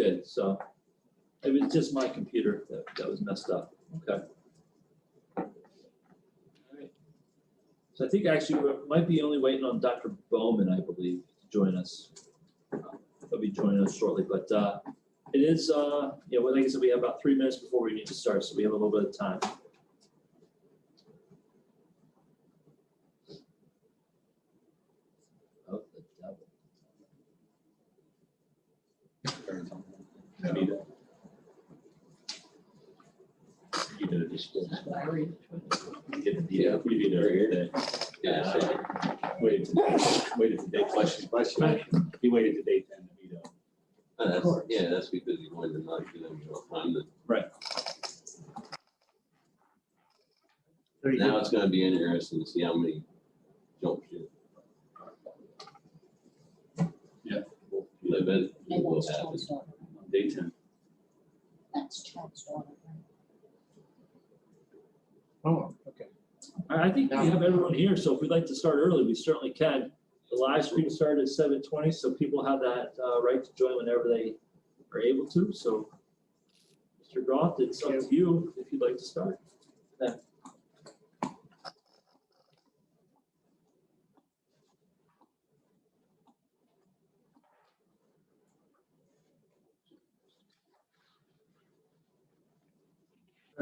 Good. So it was just my computer that was messed up. Okay. All right. So I think actually we might be only waiting on Dr. Bowman, I believe, to join us. He'll be joining us shortly, but it is, well, like I said, we have about 3 minutes before we need to start, so we have a little bit of time. Oh, the devil. You did it just. Yeah. We did it. Yeah. Waited to day. Question. He waited to day 10 to meet up. That's because he wanted to not give them enough time to. Right. Now it's gonna be interesting to see how many jump ship. Yeah. I bet it And will that's happen. Chad's daughter. Day 10. That's Chad's daughter. Oh, okay. I think we have everyone here, so if we'd like to start early, we certainly can. The live stream started at 7:20, so people have that right to join whenever they are able to. So, Mr. Groth, it's up to you if you'd like to start. Yeah.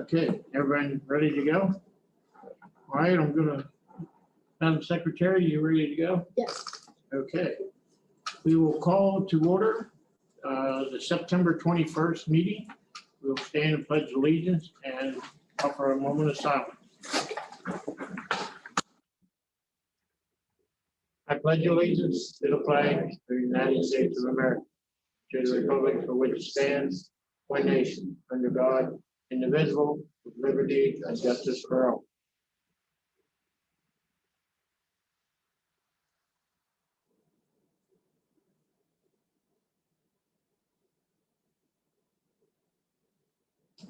Okay, everyone ready to go? All right, I'm gonna, Madam Secretary, you ready to go? Yes. Okay. We will call to order the September 21st meeting. We'll stand and pledge allegiance and offer a moment of silence. I pledge allegiance to the flag of the United States of America, to the republic for which it stands, one nation, under God, indivisible, with liberty and justice for all.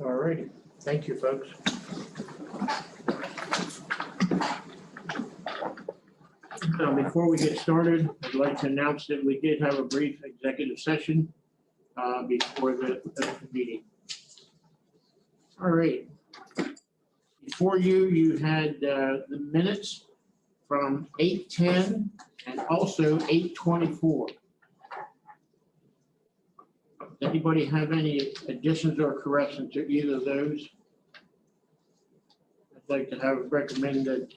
All righty, thank you, folks. Now, before we get started, I'd like to announce that we did have a brief executive session before the meeting. All right. Before you had the minutes from 8:10 and also 8:24. Anybody have any additions or corrections to either of those? I'd like to have recommended,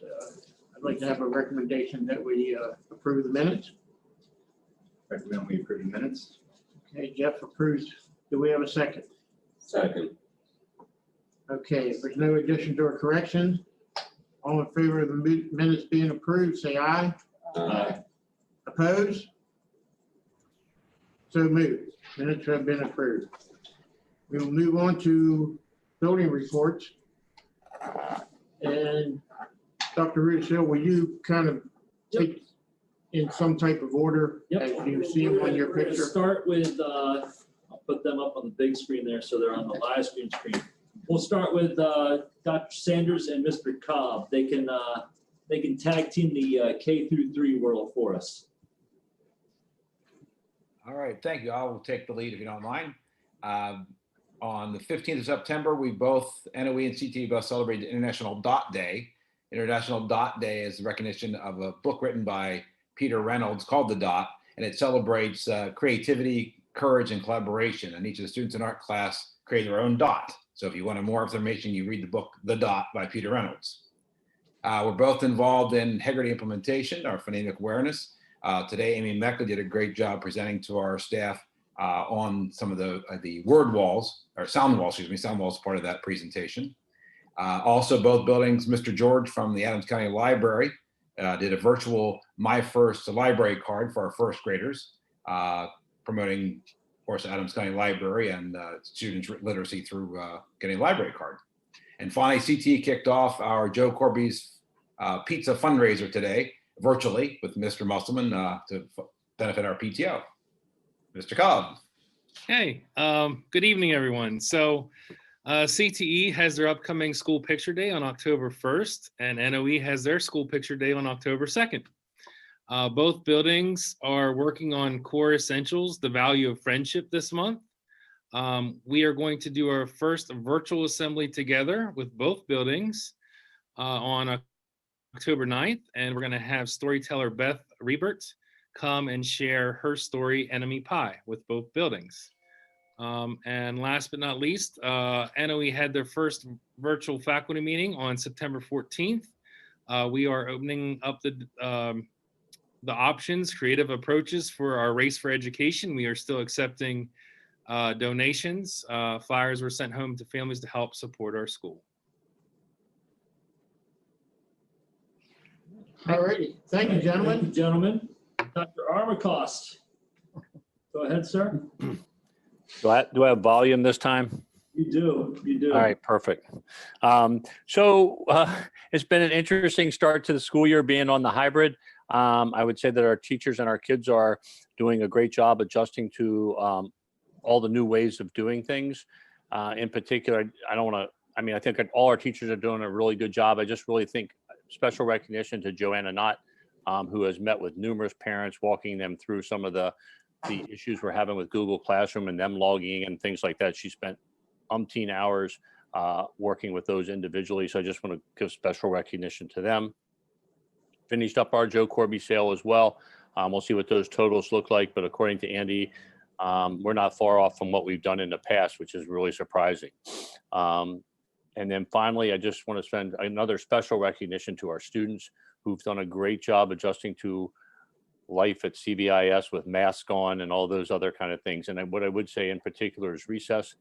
I'd like to have a recommendation that we approve the minutes. Recommend we approve the minutes. Okay, Jeff approves. Do we have a second? Second. Okay, if there's no additions or corrections, all in favor of the minutes being approved, say aye. Opposed? So moved. Minutes have been approved. We will move on to building reports. And Dr. Rudisill, will you kind of take in some type of order Yep. as you see them on your We're gonna picture? start with, I'll put them up on the big screen there so they're on the live screen. We'll start with Dr. Sanders and Mr. Cobb. They can tag team the K through 3 world for us. All right, thank you. I will take the lead if you don't mind. On the 15th of September, we both, NOE and CTE, both celebrated International Dot Day. International Dot Day is the recognition of a book written by Peter Reynolds called The Dot, and it celebrates creativity, courage, and collaboration. And each of the students in art class create their own dot. So if you want more information, you read the book The Dot by Peter Reynolds. We're both involved in Hegarty implementation, our phonemic awareness. Today, Amy Meckley did a great job presenting to our staff on some of the word walls, or sound walls, excuse me. Sound walls part of that presentation. Also, both buildings, Mr. George from the Adams County Library did a virtual My First Library card for our first graders, promoting, of course, Adams County Library and students' literacy through getting a library card. And finally, CTE kicked off our Joe Corby's pizza fundraiser today, virtually with Mr. Musselman to benefit our PTO. Mr. Cobb. Hey, good evening, everyone. So CTE has their upcoming school picture day on October 1st, and NOE has their school picture day on October 2nd. Both buildings are working on core essentials, the value of friendship this month. We are going to do our first virtual assembly together with both buildings on October 9th, and we're going to have storyteller Beth Rebert come and share her story, Enemy Pie, with both buildings. And last but not least, NOE had their first virtual faculty meeting on September 14th. We are opening up the options, creative approaches for our Race for Education. We are still accepting donations. Flyers were sent home to families to help support our school. All righty. Thank you, Thank you, gentlemen. gentlemen. Dr. Armacost. Go ahead, sir. Do I have volume this time? You do. All right, perfect. It's been an interesting start to the school year being on the hybrid. I would say that our teachers and our kids are doing a great job adjusting to all the new ways of doing things. In particular, I think all our teachers are doing a really good job. I just really think special recognition to Joanna Knott, who has met with numerous parents, walking them through some of the issues we're having with Google Classroom and them logging and things like that. She spent umpteen hours working with those individually. So I just want to give special recognition to them. Finished up our Joe Corby sale as well. We'll see what those totals look like, but according to Andy, we're not far off from what we've done in the past, which is really surprising. And then finally, I just want to send another special recognition to our students who've done a great job adjusting to life at CVIS with masks on and all those other kind of things. And what I would say in particular is recess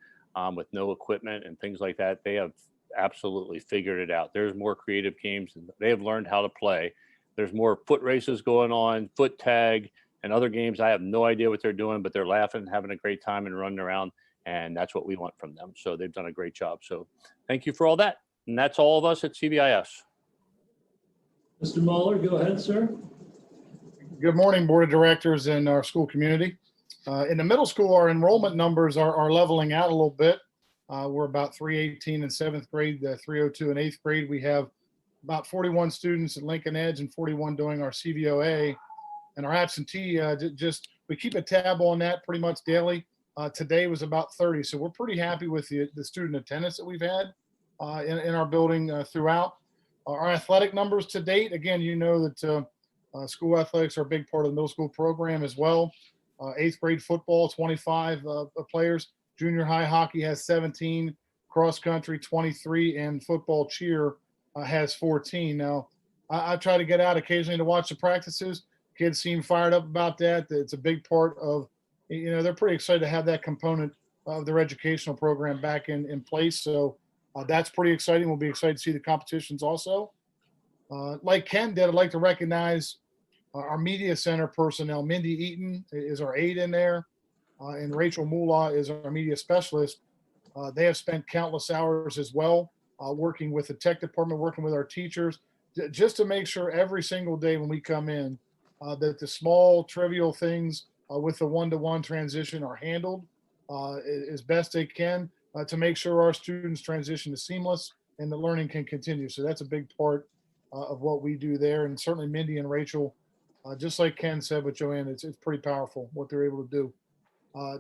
with no equipment and things like that. They have absolutely figured it out. There's more creative games. They have learned how to play. There's more foot races going on, foot tag, and other games. I have no idea what they're doing, but they're laughing, having a great time and running around. And that's what we want from them. So they've done a great job. So thank you for all that. And that's all of us at CVIS. Mr. Mueller, go ahead, sir. Good morning, Board of Directors and our school community. In the middle school, our enrollment numbers are leveling out a little bit. We're about 318 in 7th grade, 302 in 8th grade. We have about 41 students at Lincoln Edge and 41 doing our CVOA. And our absentee, we keep a tab on that pretty much daily. Today was about 30. So we're pretty happy with the student attendance that we've had in our building throughout. Our athletic numbers to date, again, you know that school athletics are a big part of the middle school program as well. 8th grade football, 25 players. Junior high hockey has 17, cross country 23, and football cheer has 14. Now, I try to get out occasionally to watch the practices. Kids seem fired up about that. It's a big part of, they're pretty excited to have that component of their educational program back in place. So that's pretty exciting. We'll be excited to see the competitions also. Like Ken did, I'd like to recognize our media center personnel. Mindy Eaton is our aide in there, and Rachel Moolah is our media specialist. They have spent countless hours as well working with the tech department, working with our teachers, just to make sure every single day when we come in that the small trivial things with the one-to-one transition are handled as best they can to make sure our students transition is seamless and the learning can continue. So that's a big part of what we do there. And certainly Mindy and Rachel, just like Ken said with Joanne, it's pretty powerful what they're able to do.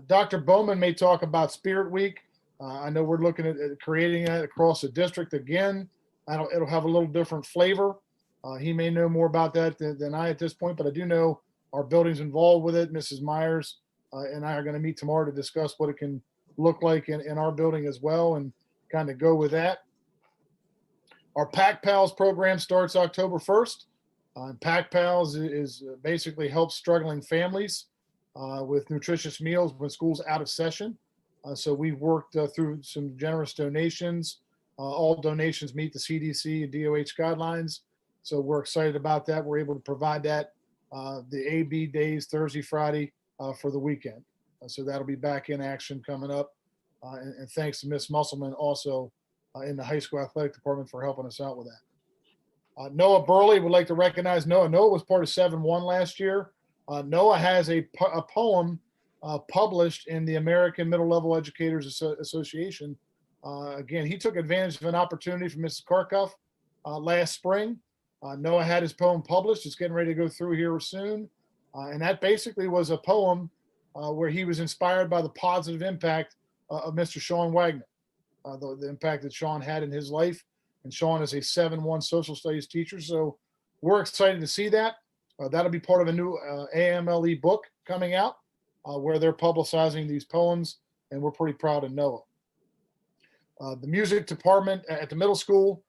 Dr. Bowman may talk about Spirit Week. I know we're looking at creating that across the district again. It'll have a little different flavor. He may know more about that than I at this point, but I do know our building's involved with it. Mrs. Myers and I are going to meet tomorrow to discuss what it can look like in our building as well and kind of go with that. Our Pack Pals program starts October 1st. Pack Pals is basically helps struggling families with nutritious meals when school's out of session. So we've worked through some generous donations. All donations meet the CDC and DOH guidelines. So we're excited about that. We're able to provide that the AB days, Thursday, Friday for the weekend. So that'll be back in action coming up. And thanks to Miss Musselman also in the high school athletic department for helping us out with that. Noah Burley would like to recognize Noah. Noah was part of 7-1 last year. Noah has a poem published in the American Middle Level Educators Association. Again, he took advantage of an opportunity from Mrs. Karkoff last spring. Noah had his poem published. It's getting ready to go through here soon. And that basically was a poem where he was inspired by the positive impact of Mr. Sean Wagner, the impact that Sean had in his life. And Sean is a 7-1 social studies teacher. So we're excited to see that. That'll be part of a new AMLE book coming out where they're publicizing these poems, and we're pretty proud of Noah. The music department at the middle school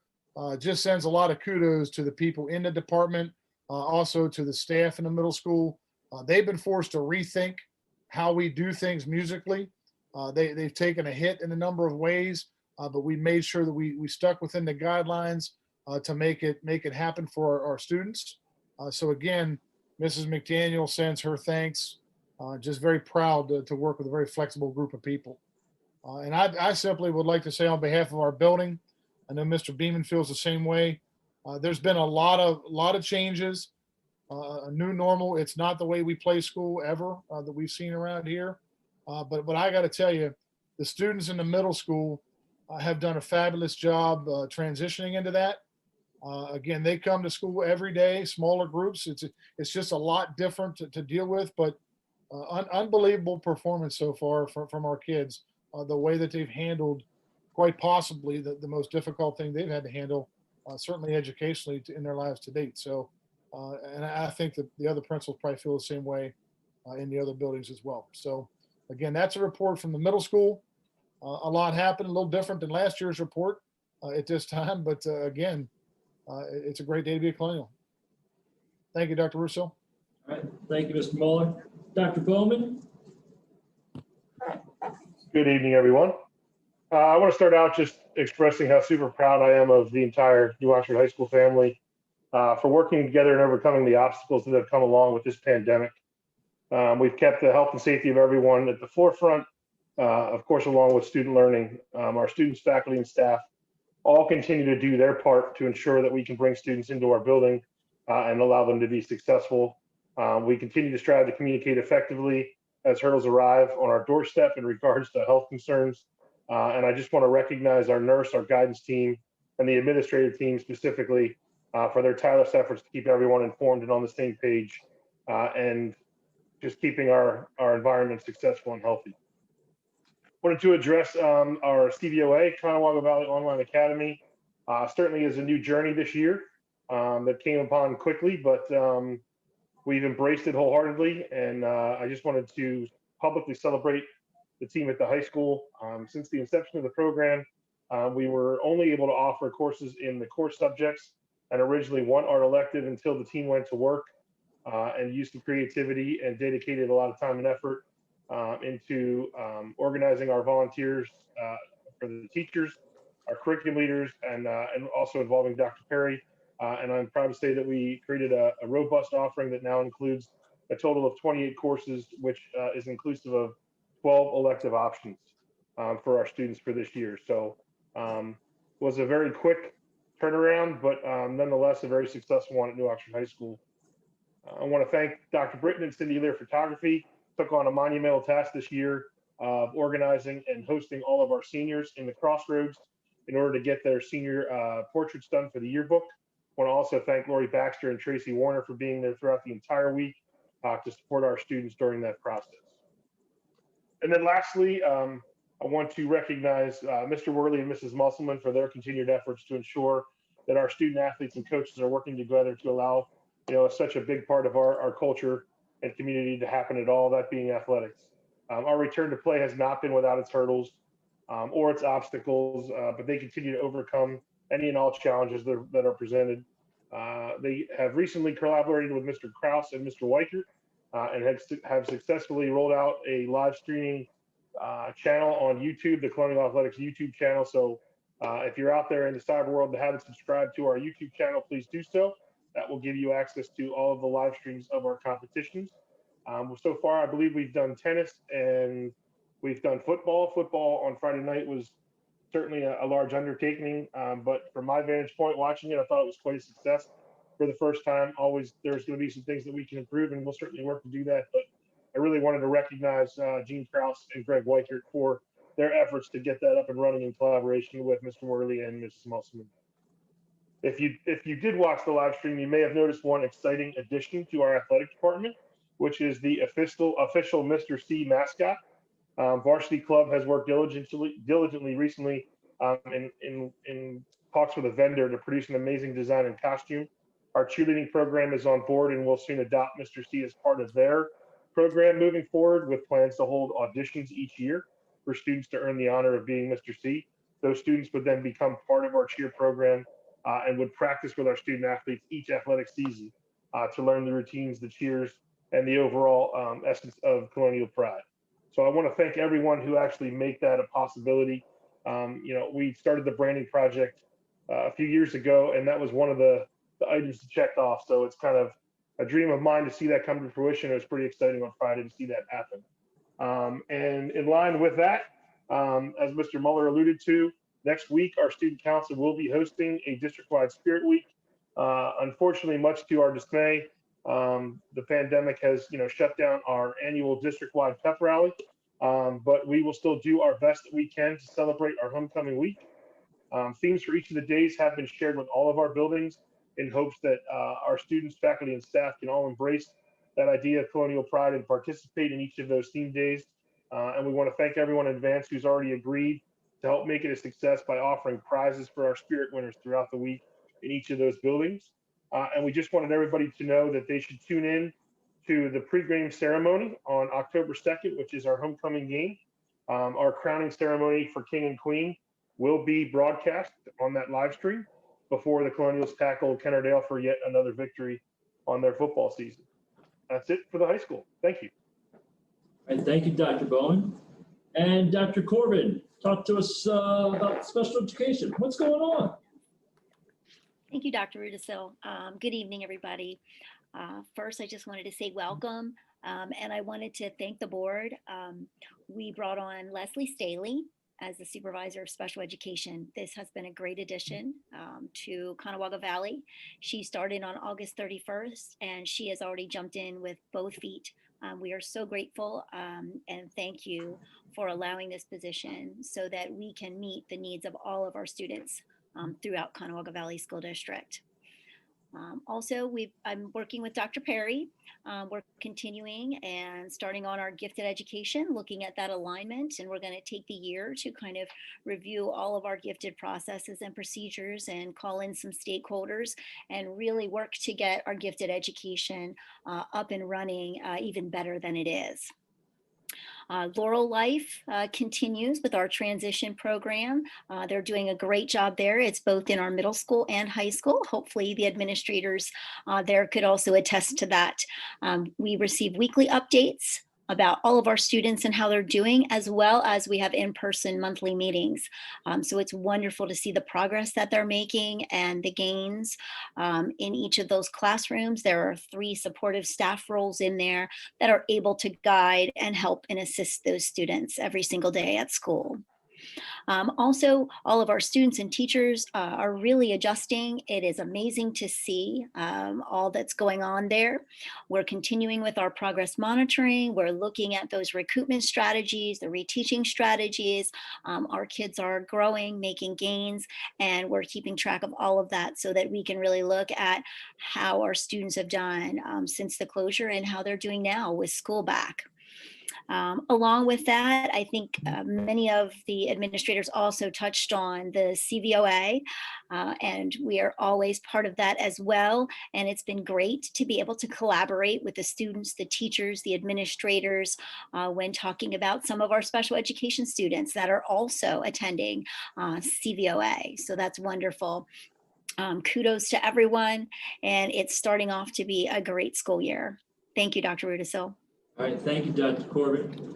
just sends a lot of kudos to the people in the department, also to the staff in the middle school. They've been forced to rethink how we do things musically. They've taken a hit in a number of ways, but we made sure that we stuck within the guidelines to make it happen for our students. So again, Mrs. McDaniel sends her thanks. Just very proud to work with a very flexible group of people. And I simply would like to say on behalf of our building, I know Mr. Beeman feels the same way. There's been a lot of changes, a new normal. It's not the way we play school ever that we've seen around here. But I got to tell you, the students in the middle school have done a fabulous job transitioning into that. Again, they come to school every day, smaller groups. It's just a lot different to deal with, but unbelievable performance so far from our kids. The way that they've handled quite possibly the most difficult thing they've had to handle, certainly educationally in their lives to date. So, and I think that the other principals probably feel the same way in the other buildings as well. So again, that's a report from the middle school. A lot happened, a little different than last year's report at this time, but again, it's a great day to be a Colonial. Thank you, Dr. Russo. All right, thank you, Mr. Mueller. Dr. Bowman? Good evening, everyone. I want to start out just expressing how super proud I am of the entire New Oxford High School family for working together and overcoming the obstacles that have come along with this pandemic. We've kept the health and safety of everyone at the forefront, of course, along with student learning. Our students, faculty, and staff all continue to do their part to ensure that we can bring students into our building and allow them to be successful. We continue to strive to communicate effectively as hurdles arrive on our doorstep in regards to health concerns. And I just want to recognize our nurse, our guidance team, and the administrative team specifically for their tireless efforts to keep everyone informed and on the same page and just keeping our environment successful and healthy. Wanted to address our CVOA, Conewago Valley Online Academy. Certainly is a new journey this year that came upon quickly, but we've embraced it wholeheartedly, and I just wanted to publicly celebrate the team at the high school. Since the inception of the program, we were only able to offer courses in the core subjects and originally one art elective until the team went to work and used some creativity and dedicated a lot of time and effort into organizing our volunteers for the teachers, our curriculum leaders, and also involving Dr. Perry. And I'm proud to say that we created a robust offering that now includes a total of 28 courses, which is inclusive of 12 elective options for our students for this year. So was a very quick turnaround, but nonetheless a very successful one at New Oxford High School. I want to thank Dr. Britton and Cindy Lear Photography. Took on a monumental task this year of organizing and hosting all of our seniors in the Crossroads in order to get their senior portraits done for the yearbook. I want to also thank Lori Baxter and Tracy Warner for being there throughout the entire week to support our students during that process. And then lastly, I want to recognize Mr. Worley and Mrs. Musselman for their continued efforts to ensure that our student athletes and coaches are working together to allow, such a big part of our culture and community to happen at all, that being athletics. Our return to play has not been without its hurdles or its obstacles, but they continue to overcome any and all challenges that are presented. They have recently collaborated with Mr. Kraus and Mr. Weichert and have successfully rolled out a live streaming channel on YouTube, the Colonial Athletics YouTube channel. So if you're out there in the cyber world that haven't subscribed to our YouTube channel, please do so. That will give you access to all of the live streams of our competitions. So far, I believe we've done tennis and we've done football. Football on Friday night was certainly a large undertaking, but from my vantage point watching it, I thought it was quite a success for the first time. Always there's going to be some things that we can improve, and we'll certainly work to do that. But I really wanted to recognize Gene Kraus and Greg Weichert for their efforts to get that up and running in collaboration with Mr. Worley and Mrs. Musselman. If you did watch the live stream, you may have noticed one exciting addition to our athletic department, which is the official Mr. C mascot. Varsity Club has worked diligently recently in talks with a vendor to produce an amazing design and costume. Our cheerleading program is on board and will soon adopt Mr. C as part of their program moving forward, with plans to hold auditions each year for students to earn the honor of being Mr. C. Those students would then become part of our cheer program and would practice with our student athletes each athletic season to learn the routines, the cheers, and the overall essence of colonial pride. So I want to thank everyone who actually make that a possibility. We started the branding project a few years ago, and that was one of the items to check off. So it's kind of a dream of mine to see that come to fruition. It was pretty exciting on Friday to see that happen. And in line with that, as Mr. Muller alluded to, next week our student council will be hosting a district-wide Spirit Week. Unfortunately, much to our dismay, the pandemic has shut down our annual district-wide pep rally, but we will still do our best that we can to celebrate our homecoming week. Themes for each of the days have been shared with all of our buildings in hopes that our students, faculty, and staff can all embrace that idea of colonial pride and participate in each of those theme days. And we want to thank everyone in advance who's already agreed to help make it a success by offering prizes for our Spirit winners throughout the week in each of those buildings. And we just wanted everybody to know that they should tune in to the pregame ceremony on October 2nd, which is our homecoming game. Our crowning ceremony for King and Queen will be broadcast on that live stream before the Colonials tackle Kennerdale for yet another victory on their football season. That's it for the high school. Thank you. All right, thank you, Dr. Bowen. And Dr. Corbin, talk to us about special education. What's going on? Thank you, Dr. Rudisil. Good evening, everybody. First, I just wanted to say welcome, and I wanted to thank the board. We brought on Leslie Staley as the supervisor of special education. This has been a great addition to Conewago Valley. She started on August 31st, and she has already jumped in with both feet. We are so grateful and thank you for allowing this position so that we can meet the needs of all of our students throughout Conewago Valley School District. Also, I'm working with Dr. Perry. We're continuing and starting on our gifted education, looking at that alignment, and we're going to take the year to kind of review all of our gifted processes and procedures and call in some stakeholders and really work to get our gifted education up and running even better than it is. Laurel Life continues with our transition program. They're doing a great job there. It's both in our middle school and high school. Hopefully the administrators there could also attest to that. We receive weekly updates about all of our students and how they're doing, as well as we have in-person monthly meetings. So it's wonderful to see the progress that they're making and the gains in each of those classrooms. There are 3 supportive staff roles in there that are able to guide and help and assist those students every single day at school. Also, all of our students and teachers are really adjusting. It is amazing to see all that's going on there. We're continuing with our progress monitoring. We're looking at those recoupment strategies, the reteaching strategies. Our kids are growing, making gains, and we're keeping track of all of that so that we can really look at how our students have done since the closure and how they're doing now with school back. Along with that, I think many of the administrators also touched on the CVOA, and we are always part of that as well. And it's been great to be able to collaborate with the students, the teachers, the administrators, when talking about some of our special education students that are also attending CVOA. So that's wonderful. Kudos to everyone, and it's starting off to be a great school year. Thank you, Dr. Rudisil. All right, thank you, Dr. Corbin.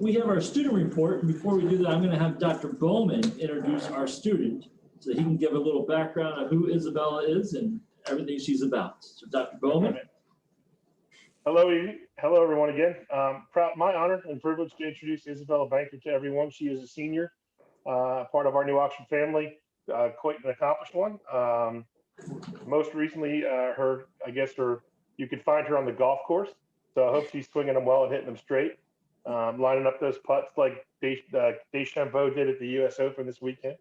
We have our student report, and before we do that, I'm going to have Dr. Bowman introduce our student so he can give a little background of who Isabella is and everything she's about. So, Dr. Bowman. Hello, everyone again. My honor and privilege to introduce Isabella Banker to everyone. She is a senior, part of our New Oxford family, quite an accomplished one. Most recently, you could find her on the golf course. So I hope she's swinging them well and hitting them straight, lining up those putts like Deschambeau did at the U.S. Open this weekend.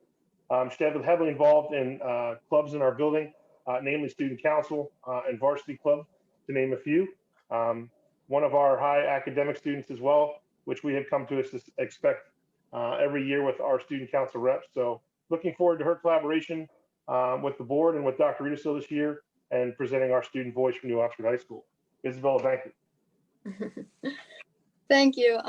She's heavily involved in clubs in our building, namely Student Council and Varsity Club, to name a few. One of our high academic students as well, which we had come to expect every year with our student council reps. So looking forward to her collaboration with the board and with Dr. Rudisil this year and presenting our student voice from New Oxford High School. Isabella, thank you. Thank you.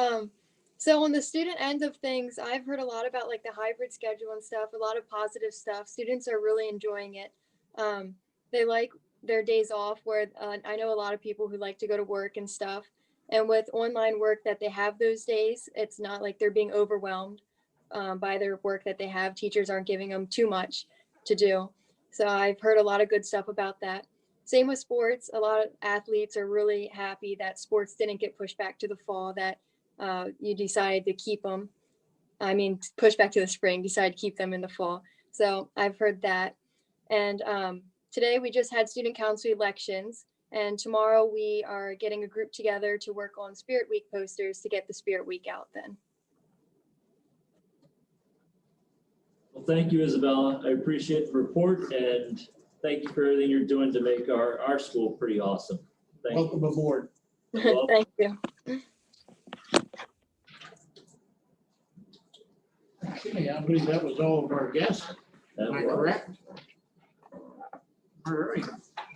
So on the student end of things, I've heard a lot about like the hybrid schedule and stuff, a lot of positive stuff. Students are really enjoying it. They like their days off where I know a lot of people who like to go to work and stuff. And with online work that they have those days, it's not like they're being overwhelmed by their work that they have. Teachers aren't giving them too much to do. So I've heard a lot of good stuff about that. Same with sports. A lot of athletes are really happy that sports didn't get pushed back to the fall, that you decided to keep them. I mean, push back to the spring, decided to keep them in the fall. So I've heard that. And today we just had student council elections. And tomorrow we are getting a group together to work on Spirit Week posters to get the Spirit Week out then. Well, thank you, Isabella. I appreciate the report and thank you for everything you're doing to make our school pretty awesome. Thank you. Welcome aboard. Well, Thank you. Okay, I believe that was all of our guests. that Oh Am I was- correct? All right,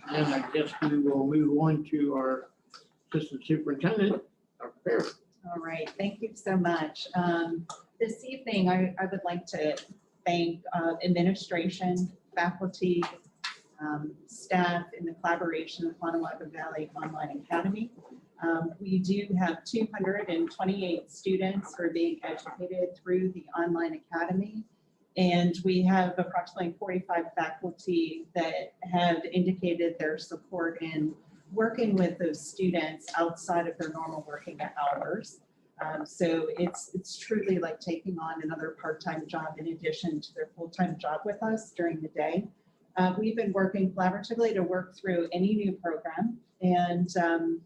and I guess we will move on to our assistant superintendent, Dr. Perry. All right, thank you so much. This evening, I would like to thank administration, faculty, staff in the collaboration of Conewago Valley Online Academy. We do have 228 students who are being educated through the online academy. And we have approximately 45 faculty that have indicated their support in working with those students outside of their normal working hours. So it's truly like taking on another part-time job in addition to their full-time job with us during the day. We've been working collaboratively to work through any new program. And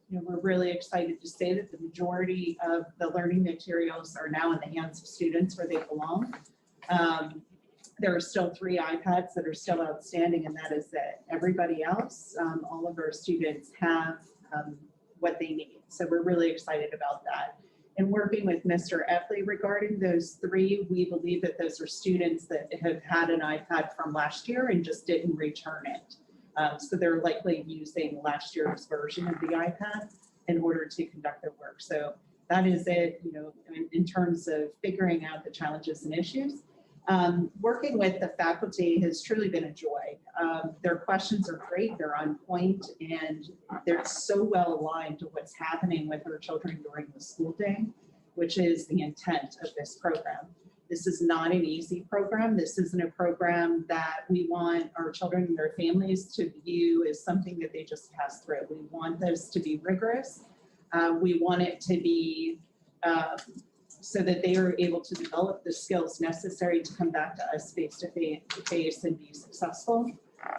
we're really excited to say that the majority of the learning materials are now in the hands of students where they belong. There are still 3 iPads that are still outstanding, and that is that everybody else, all of our students have what they need. So we're really excited about that. And working with Mr. Epley regarding those 3, we believe that those are students that have had an iPad from last year and just didn't return it. So they're likely using last year's version of the iPad in order to conduct their work. So that is it, in terms of figuring out the challenges and issues. Working with the faculty has truly been a joy. Their questions are great, they're on point, and they're so well aligned to what's happening with our children during the school day, which is the intent of this program. This is not an easy program. This isn't a program that we want our children and their families to view as something that they just pass through. We want this to be rigorous. We want it to be so that they are able to develop the skills necessary to come back to us face to face and be successful,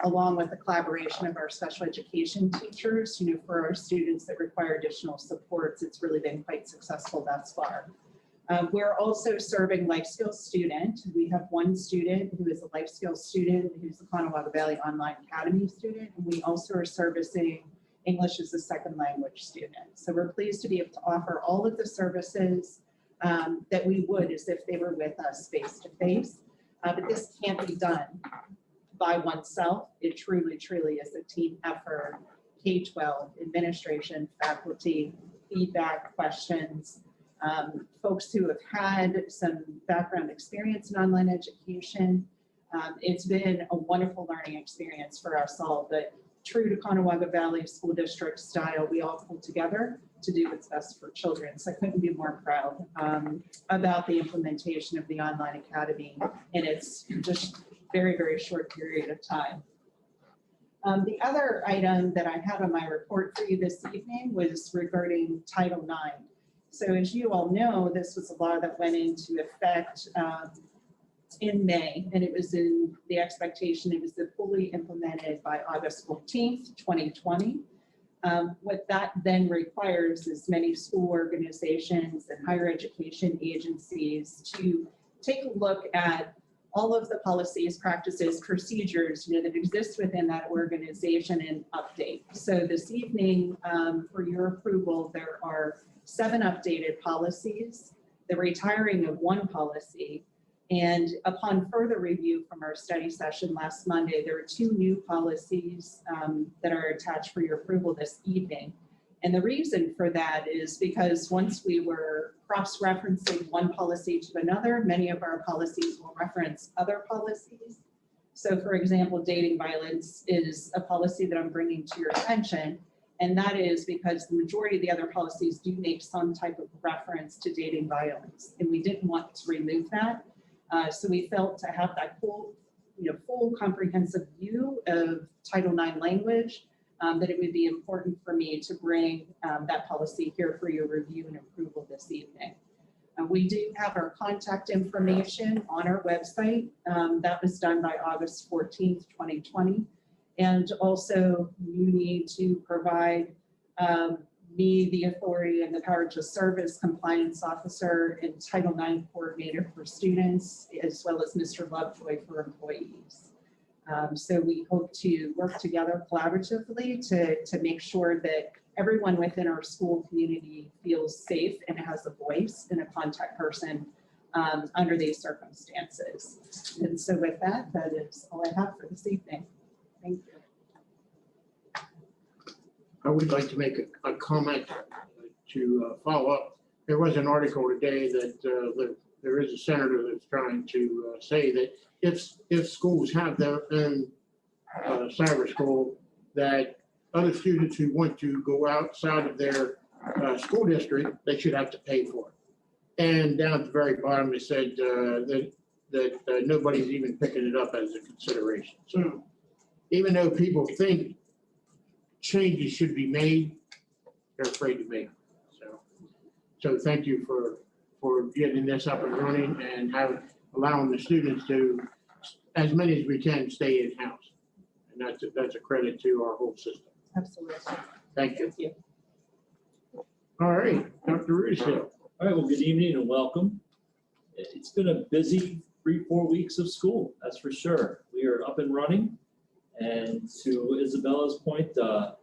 along with the collaboration of our special education teachers. For our students that require additional supports, it's really been quite successful thus far. We're also serving life skills student. We have one student who is a life skills student who's a Conewago Valley Online Academy student. And we also are servicing English as a second language student. So we're pleased to be able to offer all of the services that we would as if they were with us face to face. But this can't be done by oneself. It truly, truly is a team effort. K-12, administration, faculty, feedback, questions, folks who have had some background experience in online education. It's been a wonderful learning experience for us all, but true to Conewago Valley School District style, we all pull together to do what's best for children. So I couldn't be more proud about the implementation of the online academy in its just very, very short period of time. The other item that I have on my report for you this evening was regarding Title IX. So as you all know, this was a law that went into effect in May, and it was in the expectation it was fully implemented by August 14th, 2020. What that then requires is many school organizations and higher education agencies to take a look at all of the policies, practices, procedures that exist within that organization and update. So this evening, for your approval, there are 7 updated policies, the retiring of 1 policy, and upon further review from our study session last Monday, there are 2 new policies that are attached for your approval this evening. And the reason for that is because once we were cross-referencing one policy to another, many of our policies will reference other policies. So for example, dating violence is a policy that I'm bringing to your attention. And that is because the majority of the other policies do make some type of reference to dating violence. And we didn't want to remove that. So we felt to have that full comprehensive view of Title IX language, that it would be important for me to bring that policy here for your review and approval this evening. We do have our contact information on our website. That was done by August 14th, 2020. And also you need to provide me the authority and the power to serve as compliance officer and Title IX coordinator for students, as well as Mr. Lovejoy for employees. So we hope to work together collaboratively to make sure that everyone within our school community feels safe and has a voice and a contact person under these circumstances. And so with that, that is all I have for this evening. Thank you. I would like to make a comment to follow up. There was an article today that there is a senator that's trying to say that if schools have their own cyber school, that other students who want to go outside of their school district, they should have to pay for it. And down at the very bottom, it said that nobody's even picking it up as a consideration. So even though people think changes should be made, they're afraid to make them. So thank you for getting this up and running and allowing the students to, as many as we can, stay in-house. And that's a credit to our whole system. Absolutely. Thank you. Thank you. All right, Dr. Russo. All right, well, good evening and welcome. It's been a busy 3-4 weeks of school, that's for sure. We are up and running. And to Isabella's point, the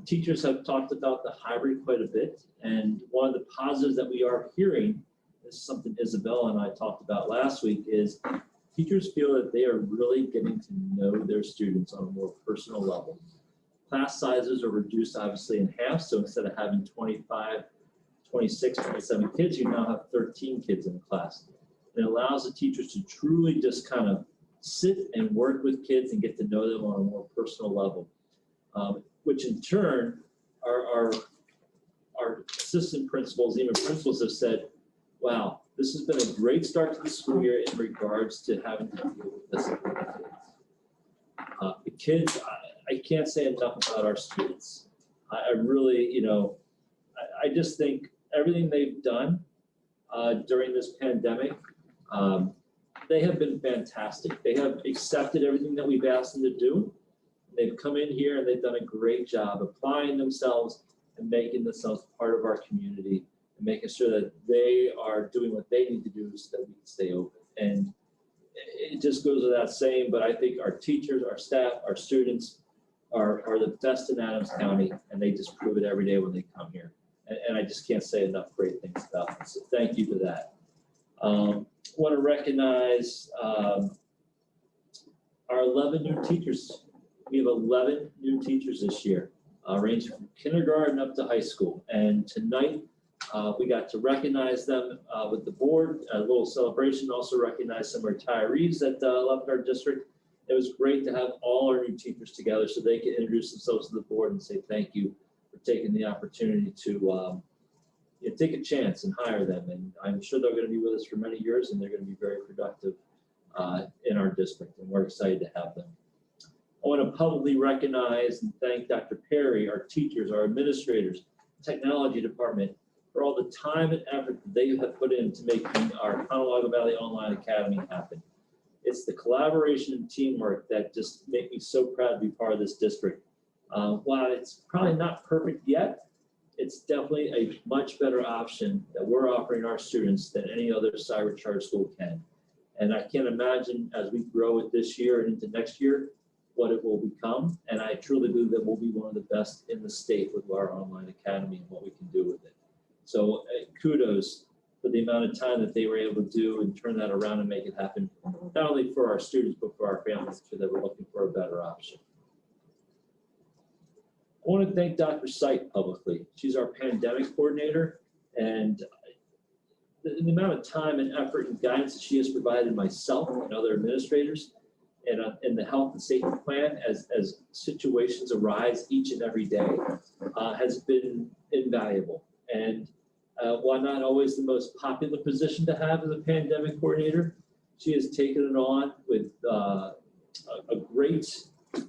teachers have talked about the hybrid quite a bit. And one of the positives that we are hearing, this is something Isabella and I talked about last week, is teachers feel that they are really getting to know their students on a more personal level. Class sizes are reduced obviously in half. So instead of having 25, 26, 27 kids, you now have 13 kids in a class. It allows the teachers to truly just kind of sit and work with kids and get to know them on a more personal level, which in turn, our assistant principals, even principals have said, wow, this has been a great start to the school year in regards to having to deal with this. The kids, I can't say enough about our students. I really, I just think everything they've done during this pandemic, they have been fantastic. They have accepted everything that we've asked them to do. They've come in here and they've done a great job applying themselves and making themselves part of our community and making sure that they are doing what they need to do so that we can stay open. And it just goes without saying, but I think our teachers, our staff, our students are the best in Adams County, and they just prove it every day when they come here. And I just can't say enough great things about them. So thank you for that. Want to recognize our 11 new teachers. We have 11 new teachers this year, ranging from kindergarten up to high school. And tonight, we got to recognize them with the board, a little celebration, also recognize some retirees that left our district. It was great to have all our new teachers together so they could introduce themselves to the board and say thank you for taking the opportunity to take a chance and hire them. And I'm sure they're going to be with us for many years, and they're going to be very productive in our district, and we're excited to have them. I want to publicly recognize and thank Dr. Perry, our teachers, our administrators, technology department, for all the time and effort that they have put into making our Conewago Valley Online Academy happen. It's the collaboration and teamwork that just make me so proud to be part of this district. While it's probably not perfect yet, it's definitely a much better option that we're offering our students than any other cyber charter school can. And I can't imagine as we grow it this year and into next year, what it will become. And I truly believe that we'll be one of the best in the state with our online academy and what we can do with it. So kudos for the amount of time that they were able to do and turn that around and make it happen, not only for our students, but for our families too, that were looking for a better option. I want to thank Dr. Sight publicly. She's our pandemic coordinator, and the amount of time and effort and guidance that she has provided myself and other administrators and in the health and safety plan as situations arise each and every day has been invaluable. And while not always the most popular position to have as a pandemic coordinator, she has taken it on with a great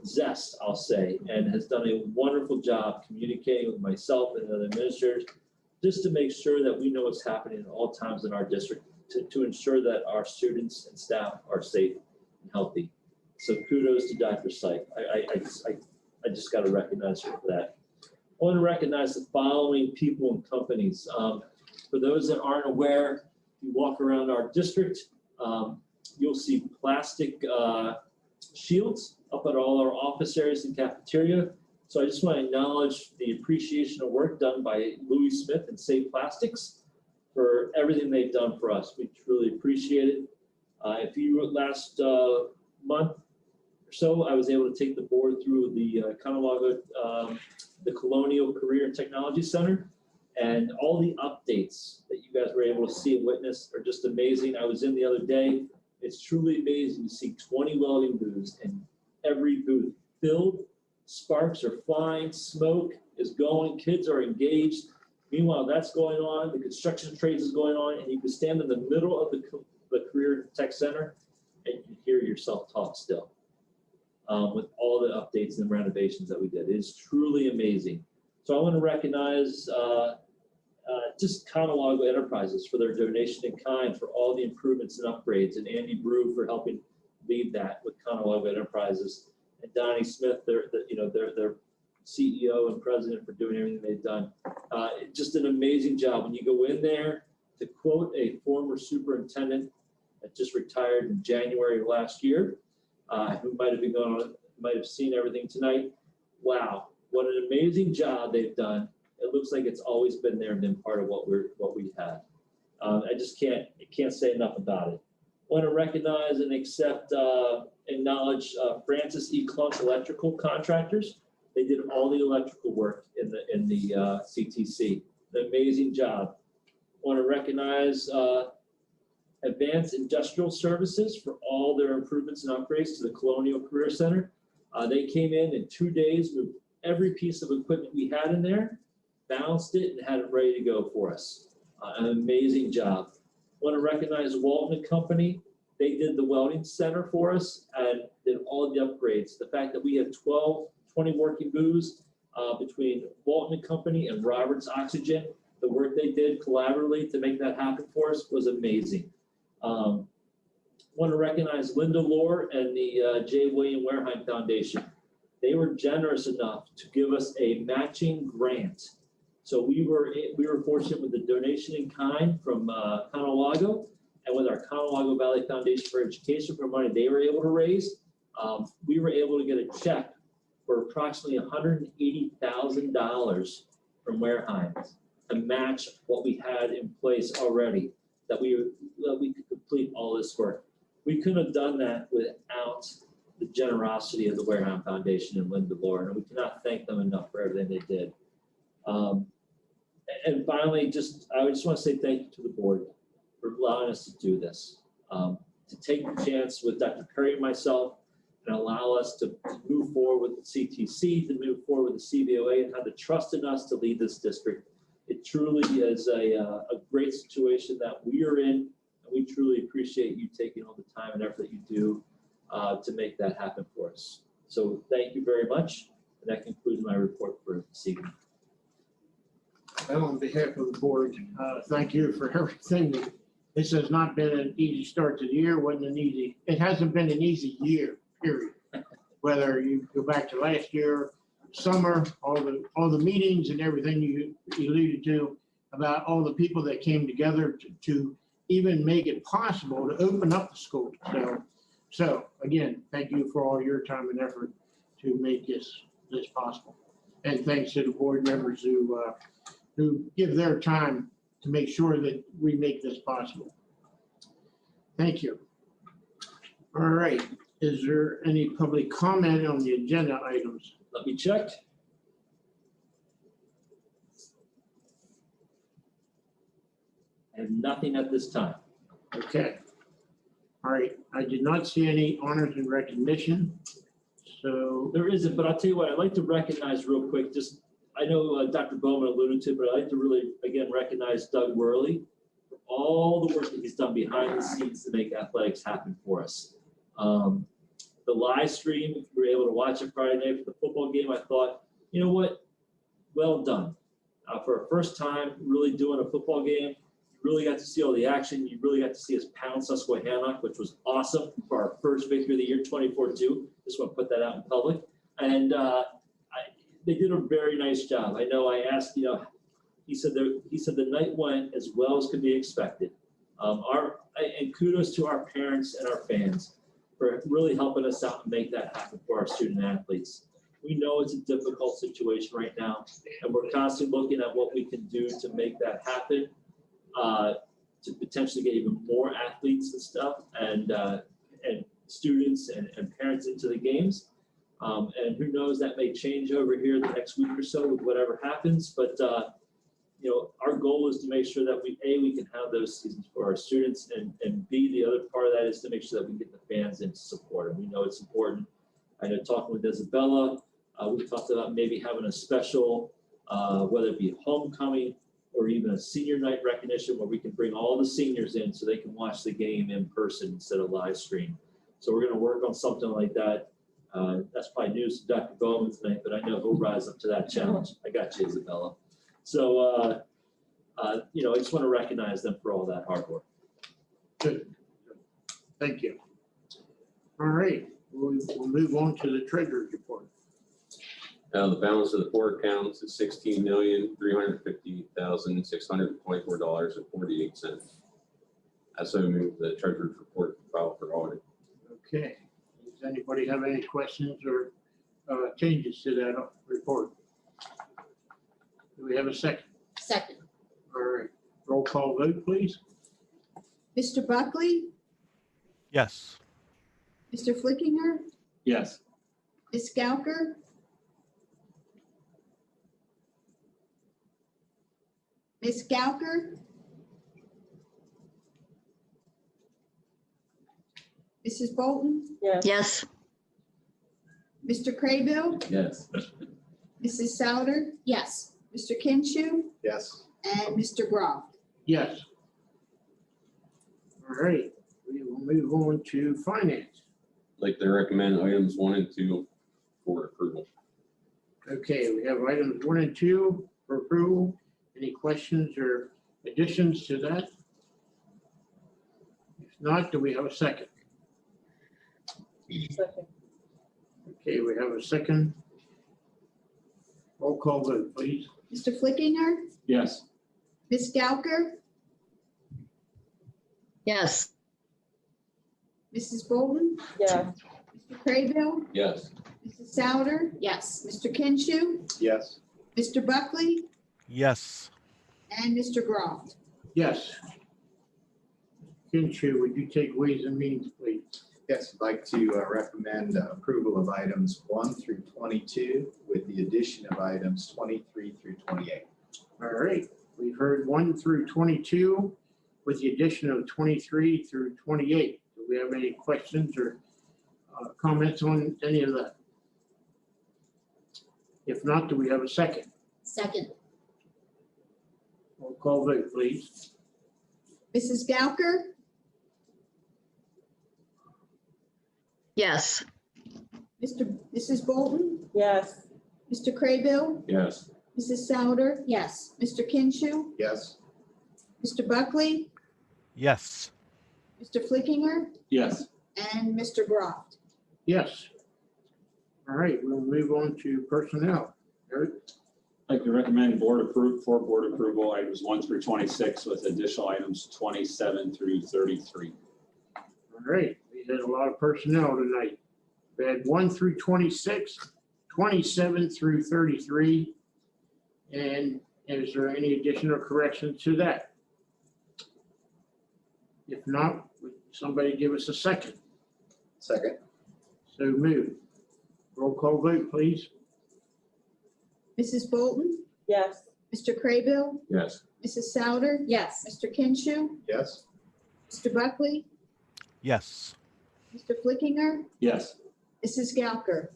zest, I'll say, and has done a wonderful job communicating with myself and other administrators just to make sure that we know what's happening at all times in our district to ensure that our students and staff are safe and healthy. So kudos to Dr. Syke. I just got to recognize her for that. I want to recognize the following people and companies. For those that aren't aware, you walk around our district, you'll see plastic shields up at all our office areas and cafeteria. So I just want to acknowledge the appreciation of work done by Louis Smith and Save Plastics for everything they've done for us. We truly appreciate it. If you last month or so, I was able to take the board through the Conewago, the Colonial Career and Technology Center, and all the updates that you guys were able to see and witness are just amazing. I was in the other day. It's truly amazing to see 20 welding booths and every booth filled. Sparks are flying, smoke is going, kids are engaged. Meanwhile, that's going on, the construction trades is going on, and you can stand in the middle of the Career Tech Center and you can hear yourself talk still with all the updates and renovations that we did. It is truly amazing. So I want to recognize just Conewago Enterprises for their donation in kind for all the improvements and upgrades, and Andy Brew for helping lead that with Conewago Enterprises. And Donnie Smith, their CEO and president, for doing everything they've done. Just an amazing job. When you go in there, to quote a former superintendent that just retired in January of last year, who might have seen everything tonight. Wow, what an amazing job they've done. It looks like it's always been there and been part of what we had. I just can't say enough about it. I want to recognize and acknowledge Francis E. Clunk Electrical Contractors. They did all the electrical work in the CTC. An amazing job. I want to recognize Advanced Industrial Services for all their improvements and upgrades to the Colonial Career Center. They came in 2 days, moved every piece of equipment we had in there, balanced it, and had it ready to go for us. An amazing job. I want to recognize Walton & Company. They did the welding center for us and did all the upgrades. The fact that we had 20 working booths between Walton & Company and Roberts Oxygen, the work they did collaboratively to make that happen for us was amazing. Want to recognize Linda Lohr and the J. William Wareheim Foundation. They were generous enough to give us a matching grant. So we were fortunate with the donation in kind from Conewago, and with our Conewago Valley Foundation for Education for money they were able to raise, we were able to get a check for approximately $180,000 from Wareheim to match what we had in place already, that we could complete all this work. We couldn't have done that without the generosity of the Wareheim Foundation and Linda Lohr, and we cannot thank them enough for everything they did. And finally, I just want to say thank you to the board for allowing us to do this, to take the chance with Dr. Perry and myself and allow us to move forward with the CTC, to move forward with the CVOA, and have the trust in us to lead this district. It truly is a great situation that we are in, and we truly appreciate you taking all the time and effort that you do to make that happen for us. So thank you very much, and that concludes my report for this evening. Well, on behalf of the board, thank you for everything. This has not been an easy start to the year. It hasn't been an easy year, period. Whether you go back to last year, summer, all the meetings and everything you alluded to about all the people that came together to even make it possible to open up the school. So again, thank you for all your time and effort to make this possible. And thanks to the board members who who give their time to make sure that we make this possible. Thank you. All right, is there any public comment on the agenda items? Let me check. I have nothing at this time. Okay. All right, I did not see any honors and recognition. So, There isn't, but I'll tell you what, I'd like to recognize real quick, just, I know Dr. Bowman alluded to, but I'd like to really, again, recognize Doug Worley for all the work that he's done behind the scenes to make athletics happen for us. The live stream, if you were able to watch it Friday night for the football game, I thought, you know what, well done. For our first time really doing a football game, you really got to see all the action. You really got to see us pound Susquehanna, which was awesome for our first victory of the year, 24-2. Just want to put that out in public. And they did a very nice job. I know I asked, he said the night went as well as could be expected. And kudos to our parents and our fans for really helping us out and make that happen for our student athletes. We know it's a difficult situation right now, and we're constantly looking at what we can do to make that happen, to potentially get even more athletes and stuff, and students and parents into the games. And who knows, that may change over here the next week or so with whatever happens. But our goal is to make sure that we can have those seasons for our students, and B, the other part of that is to make sure that we get the fans in to support them. We know it's important. I know talking with Isabella, we talked about maybe having a special, whether it be homecoming or even a senior night recognition where we can bring all the seniors in so they can watch the game in person instead of live stream. So we're going to work on something like that. That's probably news to Dr. Bowman tonight, but I know he'll rise up to that challenge. I got you, Isabella. So, I just want to recognize them for all that hard work. good. Thank you. All right, we'll move on to the treasurer's report. The balance of the four accounts is $16,350,624.48. I so move the treasurer's report filed for audit. Okay, does anybody have any questions or changes to that report? Do we have a second? Second. All right, roll call vote, please. Mr. Buckley, Yes. Mr. Flickinger, Yes. Ms. Gauker, Ms. Gauker, Mrs. Bolton, Yes. Mr. Craybill, Yes. Mrs. Souter, Yes. Mr. Kinshu, Yes. and Mr. Groff. Yes. All right, we will move on to finance. I'd like to recommend items 1 and 2 for approval. Okay, we have items 1 and 2 for approval. Any questions or additions to that? If not, do we have a second? Second. Okay, we have a second. Roll call vote, please. Mr. Flickinger, Yes. Ms. Gauker, Yes. Mrs. Bolton, Yeah. Mr. Craybill, Yes. Mrs. Souter, Yes. Mr. Kinshu, Yes. Mr. Buckley, Yes. and Mr. Groff. Yes. Kinshu, would you take Ways and Means, please? Yes, I'd like to recommend approval of items 1 through 22 with the addition of items 23 through 28. All right, we've heard 1 through 22 with the addition of 23 through 28. Do we have any questions or comments on any of that? If not, do we have a second? Second. Roll call vote, please. Mrs. Gauker, Yes. Mrs. Bolton, Yes. Mr. Craybill, Yes. Mrs. Souter, Yes. Mr. Kinshu, Yes. Mr. Buckley, Yes. Mr. Flickinger, Yes. and Mr. Groff. Yes. All right, we'll move on to personnel. Eric? I'd like to recommend board approval items 1 through 26 with additional items 27 through 33. All right, we had a lot of personnel tonight. We had 1 through 26, 27 through 33, and Is there any additional correction to that? If not, would somebody give us a second? Second. So move. Roll call vote, please. Mrs. Bolton? Yes. Mr. Craybill? Yes. Mrs. Souter? Yes. Mr. Kinshu? Yes. Mr. Buckley? Yes. Mr. Flickinger? Yes. Mrs. Gauker?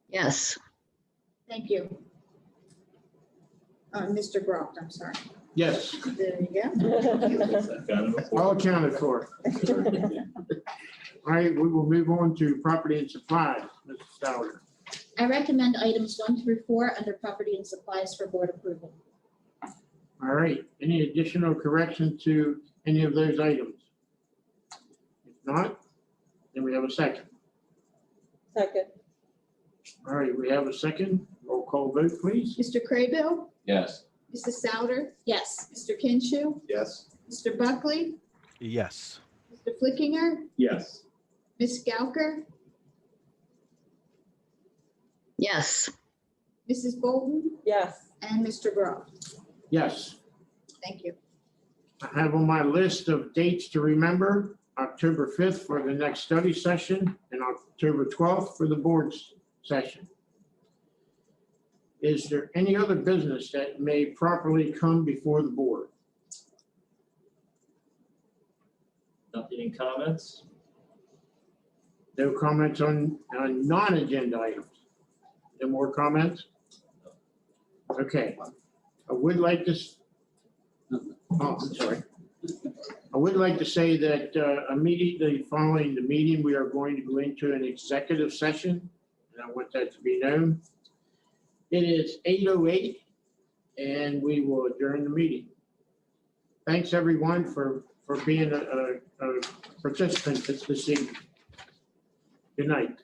Yes. Thank you. Mr. Groft, I'm sorry. Yes, There you go. all accounted for. All right, we will move on to property and supplies. Mrs. Souter. I recommend items 1 through 4 under property and supplies for board approval. All right, any additional correction to any of those items? If not, then we have a second. Second. All right, we have a second. Roll call vote, please. Mr. Craybill? Yes. Mrs. Souter? Yes. Mr. Kinshu? Yes. Mr. Buckley? Yes. Mr. Flickinger? Yes. Ms. Gauker? Yes. Mrs. Bolton? Yes. And Mr. Groft. Yes. Thank you. I have on my list of dates to remember, October 5th for the next study session and October 12th for the board's session. Is there any other business that may properly come before the board? Nothing in comments? No comments on non-agenda items? No more comments? Okay. I would like to, oh, I'm sorry. I would like to say that immediately following the meeting, we are going to go into an executive session, and I want that to be known. It is 8:08, and we will adjourn the meeting. Thanks, everyone, for being a participant this evening. Good night.